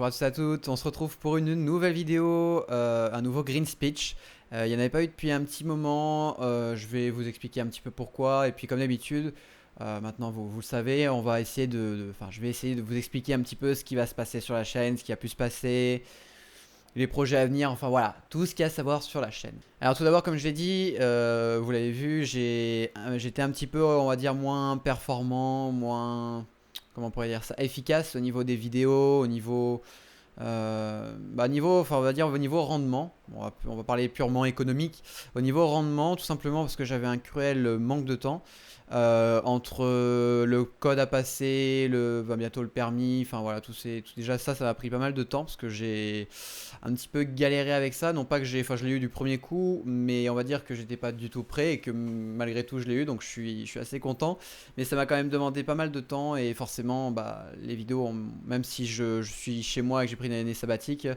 à tous et à toutes, on se retrouve pour une nouvelle vidéo, un nouveau Green Speech. Il n'y en avait pas eu depuis un petit moment, je vais vous expliquer un petit peu pourquoi. Et puis comme d'habitude, maintenant vous le savez, on va essayer enfin, je vais essayer de vous expliquer un petit peu ce qui va se passer sur la chaîne, ce qui a pu se passer, les projets à venir, enfin voilà, tout ce qu'il y a à savoir sur la chaîne. Alors tout d'abord, comme je l'ai dit, vous l'avez vu, j'étais un petit peu, on va dire, moins performant, moins, comment on pourrait dire ça, efficace au niveau des vidéos, au niveau, enfin on va dire au niveau rendement. On va parler purement économique. Au niveau rendement, tout simplement parce que j'avais un cruel manque de temps. Entre le code à passer, bientôt le permis, enfin voilà, déjà ça m'a pris pas mal de temps parce que j'ai un petit peu galéré avec ça. Non pas que je l'ai eu du premier coup, mais on va dire que j'étais pas du tout prêt et que malgré tout je l'ai eu, donc je suis assez content. Mais ça m'a quand même demandé pas mal de temps et forcément, les vidéos, même si je suis chez moi et que j'ai pris une année sabbatique,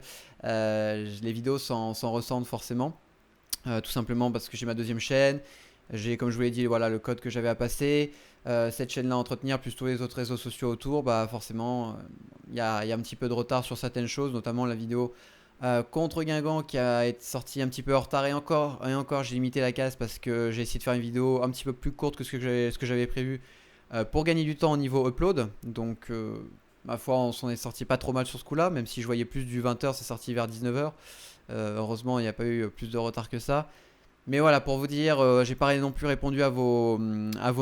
les vidéos s'en ressentent forcément. Tout simplement parce que j'ai ma deuxième chaîne. J'ai, comme je vous l'ai dit, voilà, le code que j'avais à passer. Cette chaîne-là à entretenir, plus tous les autres réseaux sociaux autour, forcément, il y a un petit peu de retard sur certaines choses, notamment la vidéo contre Guingamp qui a été sortie un petit peu en retard. Et encore, j'ai limité la casse parce que j'ai essayé de faire une vidéo un petit peu plus courte que ce que j'avais prévu pour gagner du temps au niveau upload. Donc, ma foi, on s'en est sorti pas trop mal sur ce coup-là, même si je voyais plus du 20h, c'est sorti vers 19h. Heureusement, il n'y a pas eu plus de retard que ça. Mais voilà, pour vous dire, j'ai pas non plus répondu à vos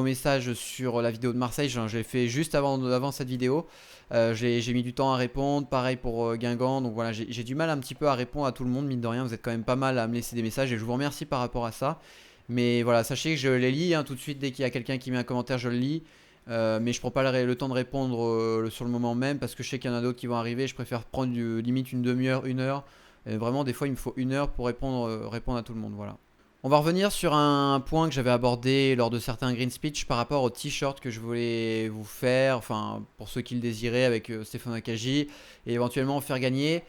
messages sur la vidéo de Marseille. Je l'ai fait juste avant cette vidéo. J'ai mis du temps à répondre. Pareil pour Guingamp. Donc voilà, j'ai du mal un petit peu à répondre à tout le monde, mine de rien. Vous êtes quand même pas mal à me laisser des messages et je vous remercie par rapport à ça. Mais voilà, sachez que je les lis hein, tout de suite. Dès qu'il y a quelqu'un qui met un commentaire, je le lis. Mais je prends pas le temps de répondre sur le moment même parce que je sais qu'il y en a d'autres qui vont arriver. Je préfère prendre limite une demi-heure, une heure. Vraiment, des fois, il me faut une heure pour répondre à tout le monde. Voilà. On va revenir sur un point que j'avais abordé lors de certains Green Speech par rapport au t-shirt que je voulais vous faire, enfin pour ceux qui le désiraient avec Stéphane Akaji, et éventuellement faire gagner.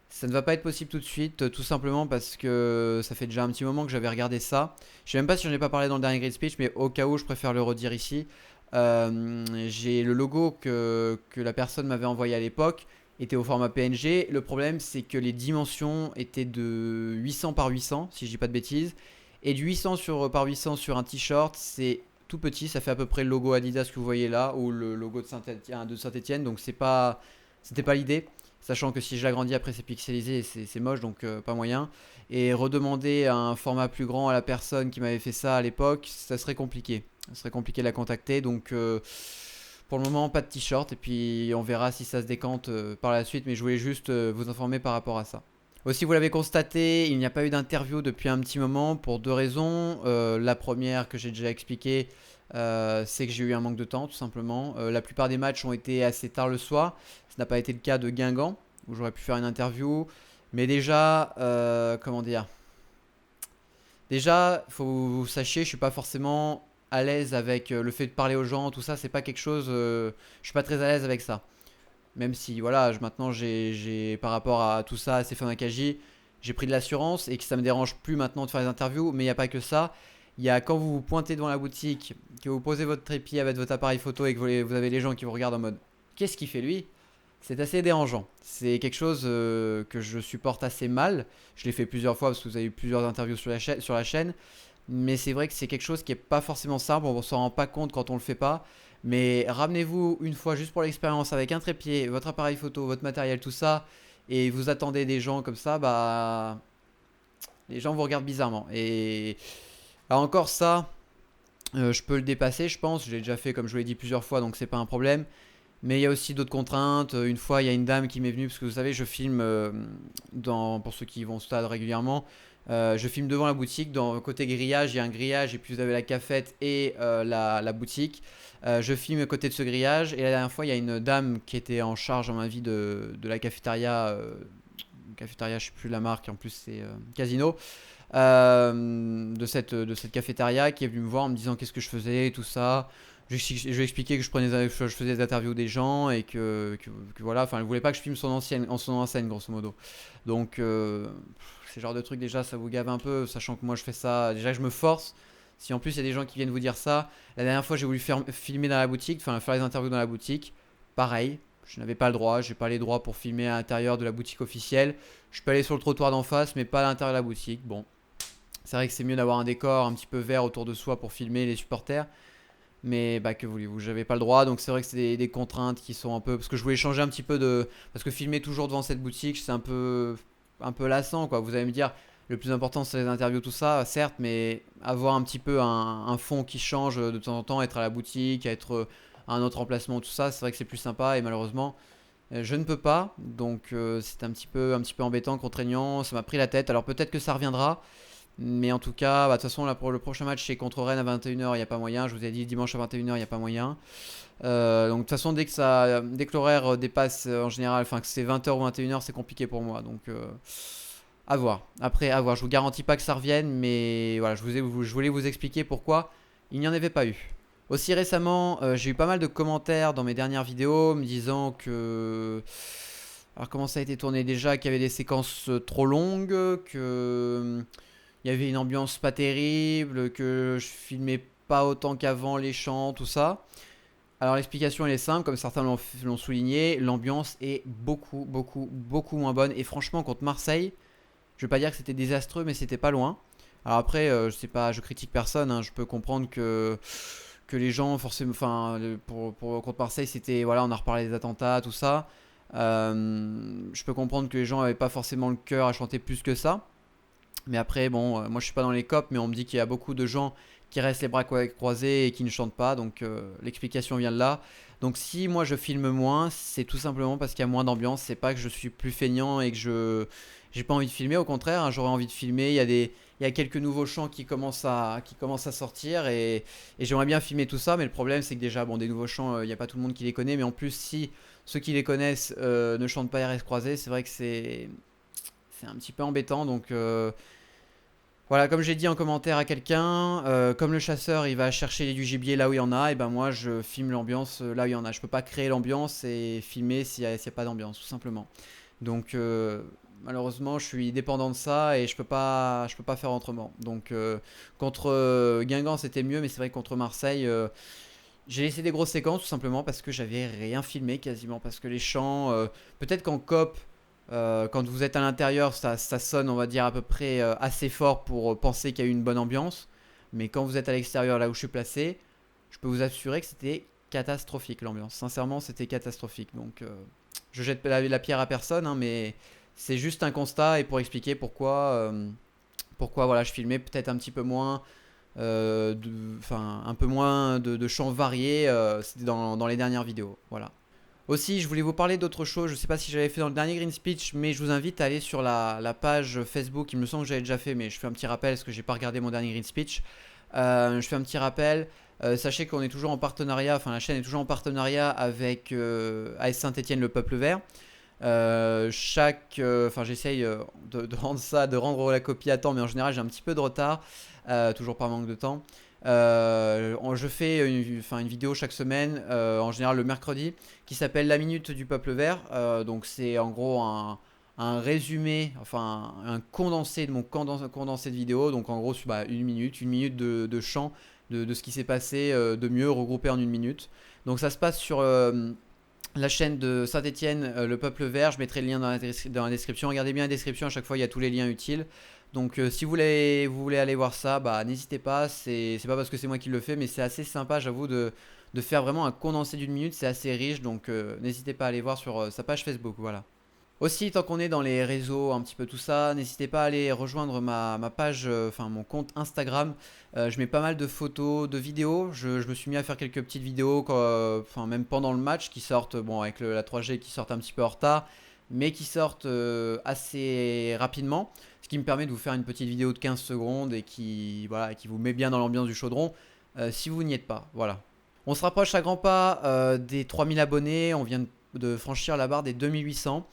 Ça ne va pas être possible tout de suite, tout simplement parce que ça fait déjà un petit moment que j'avais regardé ça. Je sais même pas si j'en ai pas parlé dans le dernier Green Speech, mais au cas où, je préfère le redire ici. J'ai le logo que la personne m'avait envoyé à l'époque était au format PNG. Le problème, c'est que les dimensions étaient de 800 par 800, si je dis pas de bêtises. Et du 800 par 800 sur un t-shirt, c'est tout petit. Ça fait à peu près le logo Adidas que vous voyez là, ou le logo de Saint-Etienne. Donc c'était pas l'idée. Sachant que si je l'agrandis après, c'est pixelisé et c'est moche, donc pas moyen. Et redemander un format plus grand à la personne qui m'avait fait ça à l'époque, ça serait compliqué. Ça serait compliqué de la contacter. Donc pour le moment, pas de t-shirt. Et puis on verra si ça se décante par la suite. Mais je voulais juste vous informer par rapport à ça. Aussi, vous l'avez constaté, il n'y a pas eu d'interview depuis un petit moment pour deux raisons. La première que j'ai déjà expliquée, c'est que j'ai eu un manque de temps tout simplement. La plupart des matchs ont été assez tard le soir. Ce n'a pas été le cas de Guingamp, où j'aurais pu faire une interview. Mais déjà, comment dire? Déjà, il faut que vous sachiez, je suis pas forcément à l'aise avec le fait de parler aux gens, tout ça, c'est pas quelque chose. Je suis pas très à l'aise avec ça. Même si voilà, maintenant par rapport à tout ça, à Stéphane Akaji, j'ai pris de l'assurance et que ça me dérange plus maintenant de faire des interviews. Mais il n'y a pas que ça. Il y a quand vous vous pointez devant la boutique, que vous posez votre trépied avec votre appareil photo et que vous avez les gens qui vous regardent en mode qu'est-ce qu'il fait lui? C'est assez dérangeant. C'est quelque chose que je supporte assez mal. Je l'ai fait plusieurs fois parce que vous avez eu plusieurs interviews sur la chaîne. Mais c'est vrai que c'est quelque chose qui est pas forcément simple. On s'en rend pas compte quand on le fait pas. Mais ramenez-vous une fois juste pour l'expérience avec un trépied, votre appareil photo, votre matériel, tout ça, et vous attendez des gens comme ça, les gens vous regardent bizarrement. Et alors encore ça, je peux le dépasser, je pense. Je l'ai déjà fait comme je vous l'ai dit plusieurs fois, donc c'est pas un problème. Mais il y a aussi d'autres contraintes. Une fois, il y a une dame qui m'est venue, parce que vous savez, je filme, pour ceux qui vont au stade régulièrement, je filme devant la boutique. Dans côté grillage, il y a un grillage, et puis vous avez la cafette et la boutique. Je filme à côté de ce grillage, et la dernière fois, il y a une dame qui était en charge, à ma vie, de la cafétéria. Cafétéria, je sais plus la marque, en plus c'est Casino. De cette cafétéria qui est venue me voir en me disant qu'est-ce que je faisais et tout ça. Je lui ai expliqué que je faisais des interviews des gens et que voilà, enfin elle voulait pas que je filme son enseigne grosso modo. Donc ces genres de trucs déjà ça vous gave un peu, sachant que moi je fais ça, déjà je me force. Si en plus il y a des gens qui viennent vous dire ça, la dernière fois j'ai voulu filmer dans la boutique, enfin faire les interviews dans la boutique, pareil. je n'avais pas le droit, j'ai pas les droits pour filmer à l'intérieur de la boutique officielle. Je peux aller sur le trottoir d'en face, mais pas à l'intérieur de la boutique. Bon, c'est vrai que c'est mieux d'avoir un décor un petit peu vert autour de soi pour filmer les supporters. Mais bah, que voulez-vous, j'avais pas le droit, donc c'est vrai que c'est des contraintes qui sont un peu. Parce que je voulais changer un petit peu de. Parce que filmer toujours devant cette boutique, c'est un peu lassant, quoi. Vous allez me dire, le plus important c'est les interviews, tout ça, certes, mais avoir un petit peu un fond qui change de temps en temps, être à la boutique, être à un autre emplacement, tout ça, c'est vrai que c'est plus sympa et malheureusement. Je ne peux pas, donc c'est un petit peu embêtant, contraignant, ça m'a pris la tête. Alors peut-être que ça reviendra, mais en tout cas, bah, de toute façon, là, pour le prochain match, c'est contre Rennes à 21h, il n'y a pas moyen. Je vous ai dit dimanche à 21h, il n'y a pas moyen. Donc de toute façon, dès que l'horaire dépasse en général, enfin que c'est 20h ou 21h, c'est compliqué pour moi. Donc à voir. Après, à voir. Je vous garantis pas que ça revienne, mais voilà, je voulais vous expliquer pourquoi il n'y en avait pas eu. Aussi récemment, j'ai eu pas mal de commentaires dans mes dernières vidéos me disant que. Alors, comment ça a été tourné déjà? Qu'il y avait des séquences trop longues, que. Il y avait une ambiance pas terrible, que je filmais pas autant qu'avant les chants, tout ça. Alors l'explication elle est simple, comme certains l'ont souligné, l'ambiance est beaucoup, beaucoup, beaucoup moins bonne. Et franchement, contre Marseille, je vais pas dire que c'était désastreux, mais c'était pas loin. Alors après, je sais pas, je critique personne, hein, je peux comprendre que les gens, forcément, enfin, contre Marseille, c'était, voilà, on a reparlé des attentats, tout ça. Je peux comprendre que les gens avaient pas forcément le cœur à chanter plus que ça. Mais après, bon, moi je suis pas dans les copes, mais on me dit qu'il y a beaucoup de gens qui restent les bras croisés et qui ne chantent pas. Donc l'explication vient de là. Donc si moi je filme moins, c'est tout simplement parce qu'il y a moins d'ambiance. C'est pas que je suis plus feignant et que je j'ai pas envie de filmer. Au contraire, hein, j'aurais envie de filmer. Il y a quelques nouveaux chants qui commencent à sortir et j'aimerais bien filmer tout ça. Mais le problème, c'est que déjà, bon, des nouveaux chants, il n'y a pas tout le monde qui les connaît. Mais en plus, si ceux qui les connaissent ne chantent pas RS croisés, c'est vrai que c'est un petit peu embêtant. Donc voilà, comme j'ai dit en commentaire à quelqu'un, comme le chasseur il va chercher du gibier là où il y en a, et ben moi je filme l'ambiance là où il y en a. Je peux pas créer l'ambiance et filmer s'il y a pas d'ambiance, tout simplement. Donc malheureusement je suis dépendant de ça et je peux pas faire autrement. Donc contre Guingamp c'était mieux, mais c'est vrai que contre Marseille j'ai laissé des grosses séquences tout simplement parce que j'avais rien filmé quasiment. Parce que les chants, peut-être qu'en COP, quand vous êtes à l'intérieur, ça sonne, on va dire, à peu près assez fort pour penser qu'il y a eu une bonne ambiance. Mais quand vous êtes à l'extérieur, là où je suis placé, je peux vous assurer que c'était catastrophique l'ambiance. Sincèrement, c'était catastrophique. Donc, je jette la pierre à personne, hein, mais c'est juste un constat et pour expliquer pourquoi voilà, je filmais peut-être un petit peu moins, enfin un peu moins de chants variés c'était dans les dernières vidéos. Voilà. Aussi, je voulais vous parler d'autre chose. Je ne sais pas si j'avais fait dans le dernier Green Speech, mais je vous invite à aller sur la page Facebook. Il me semble que j'avais déjà fait, mais je fais un petit rappel parce que j'ai pas regardé mon dernier Green Speech. Je fais un petit rappel. Sachez qu'on est toujours en partenariat, enfin la chaîne est toujours en partenariat avec AS Saint-Etienne Le Peuple Vert. Enfin j'essaye de rendre ça, de rendre la copie à temps, mais en général j'ai un petit peu de retard, toujours par manque de temps. Je fais une vidéo chaque semaine, en général le mercredi, qui s'appelle La Minute du Peuple Vert. Donc c'est en gros un résumé, enfin un condensé de mon condensé de vidéo. Donc en gros, une minute de chant de ce qui s'est passé de mieux regroupé en une minute. Donc ça se passe sur la chaîne de Saint-Etienne, Le Peuple Vert. Je mettrai le lien dans la description. Regardez bien la description, à chaque fois il y a tous les liens utiles. Donc si vous voulez aller voir ça, bah n'hésitez pas. C'est pas parce que c'est moi qui le fais, mais c'est assez sympa, j'avoue, de faire vraiment un condensé d'une minute. C'est assez riche, donc n'hésitez pas à aller voir sur sa page Facebook. Voilà. Aussi, tant qu'on est dans les réseaux, un petit peu tout ça, n'hésitez pas à aller rejoindre ma page, enfin mon compte Instagram. Je mets pas mal de photos, de vidéos. Je me suis mis à faire quelques petites vidéos, enfin même pendant le match, qui sortent, bon avec la 3G qui sortent un petit peu en retard, mais qui sortent assez rapidement. Ce qui me permet de vous faire une petite vidéo de 15 secondes et voilà, qui vous met bien dans l'ambiance du chaudron si vous n'y êtes pas. Voilà. On se rapproche à grands pas des 3000 abonnés. On vient de franchir la barre des 2800.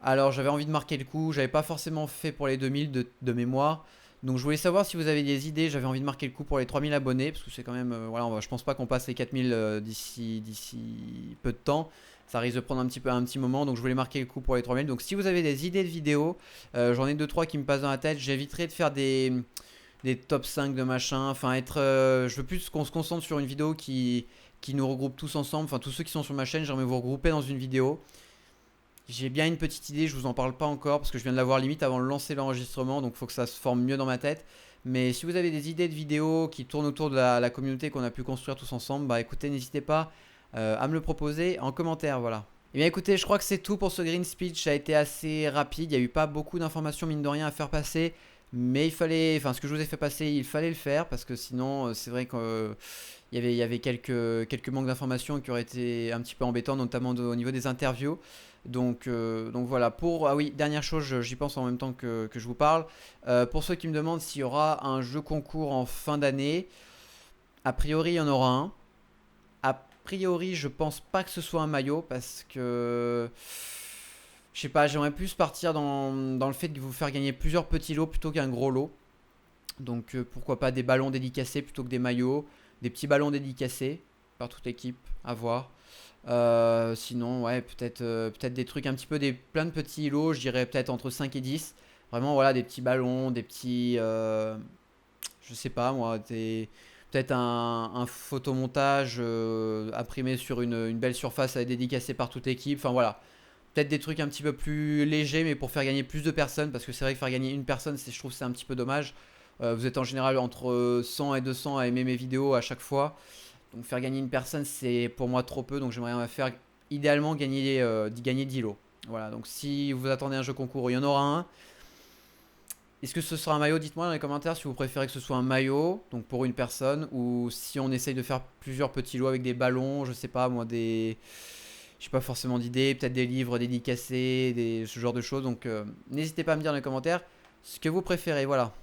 Alors j'avais envie de marquer le coup, j'avais pas forcément fait pour les 2000 de mémoire. Donc je voulais savoir si vous avez des idées, j'avais envie de marquer le coup pour les 3000 abonnés. Parce que c'est quand même, voilà, je pense pas qu'on passe les 4000 d'ici peu de temps. Ça risque de prendre un petit moment, donc je voulais marquer le coup pour les 3000. Donc si vous avez des idées de vidéos, j'en ai 2-3 qui me passent dans la tête. J'éviterai de faire des top 5 de machin. Enfin je veux plus qu'on se concentre sur une vidéo qui qui nous regroupe tous ensemble. Enfin, tous ceux qui sont sur ma chaîne, j'aimerais vous regrouper dans une vidéo. J'ai bien une petite idée, je vous en parle pas encore parce que je viens de l'avoir limite avant de lancer l'enregistrement, donc il faut que ça se forme mieux dans ma tête. Mais si vous avez des idées de vidéos qui tournent autour de la communauté qu'on a pu construire tous ensemble, bah écoutez, n'hésitez pas à me le proposer en commentaire, voilà. Et bien écoutez, je crois que c'est tout pour ce green speech, ça a été assez rapide, il n'y a eu pas beaucoup d'informations mine de rien à faire passer. Mais il fallait, enfin ce que je vous ai fait passer, il fallait le faire parce que sinon c'est vrai qu'il y avait quelques manques d'informations qui auraient été un petit peu embêtants, notamment au niveau des interviews. Donc voilà, ah oui, dernière chose, j'y pense en même temps que je vous parle. Pour ceux qui me demandent s'il y aura un jeu concours en fin d'année, a priori il y en aura un. A priori, je pense pas que ce soit un maillot parce que je sais pas, j'aimerais plus partir dans le fait de vous faire gagner plusieurs petits lots plutôt qu'un gros lot. Donc pourquoi pas des ballons dédicacés plutôt que des maillots, des petits ballons dédicacés par toute équipe, à voir. Sinon, ouais, peut-être des trucs un petit peu, plein de petits lots, je dirais peut-être entre 5 et 10. Vraiment, voilà, des petits ballons, des petits, je sais pas moi, peut-être un photomontage imprimé sur une belle surface à dédicacé par toute l'équipe. Enfin voilà, peut-être des trucs un petit peu plus légers, mais pour faire gagner plus de personnes, parce que c'est vrai que faire gagner une personne, je trouve que c'est un petit peu dommage. Vous êtes en général entre 100 et 200 à aimer mes vidéos à chaque fois. Donc faire gagner une personne, c'est pour moi trop peu. Donc j'aimerais faire idéalement gagner 10 lots. Voilà, donc si vous attendez un jeu concours, il y en aura un. Est-ce que ce sera un maillot? Dites-moi dans les commentaires si vous préférez que ce soit un maillot, donc pour une personne, ou si on essaye de faire plusieurs petits lots avec des ballons, je sais pas moi, j'ai pas forcément d'idée, peut-être des livres dédicacés, ce genre de choses. Donc n'hésitez pas à me dire dans les commentaires ce que vous préférez, voilà.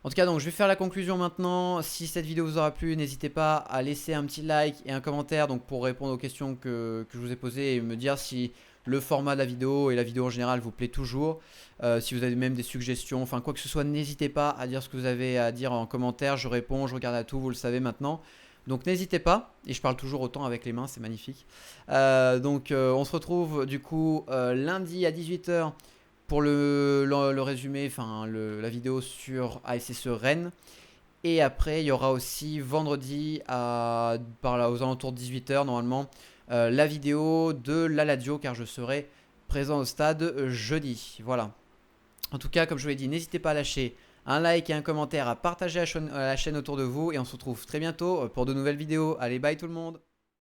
En tout cas, donc je vais faire la conclusion maintenant. Si cette vidéo vous aura plu, n'hésitez pas à laisser un petit like et un commentaire donc pour répondre aux questions que je vous ai posées et me dire si le format de la vidéo et la vidéo en général vous plaît toujours. Si vous avez même des suggestions, enfin quoi que ce soit, n'hésitez pas à dire ce que vous avez à dire en commentaire. Je réponds, je regarde à tout, vous le savez maintenant. Donc n'hésitez pas, et je parle toujours autant avec les mains, c'est magnifique. On se retrouve du coup lundi à 18 h pour le résumé, enfin la vidéo sur ASSE Rennes. Et après, il y aura aussi vendredi aux alentours de 18 h normalement la vidéo de l'Aladio car je serai présent au stade jeudi. Voilà. En tout cas, comme je vous l'ai dit, n'hésitez pas à lâcher un like et un commentaire, à partager la chaîne autour de vous. Et on se retrouve très bientôt pour de nouvelles vidéos. Allez, bye tout le monde!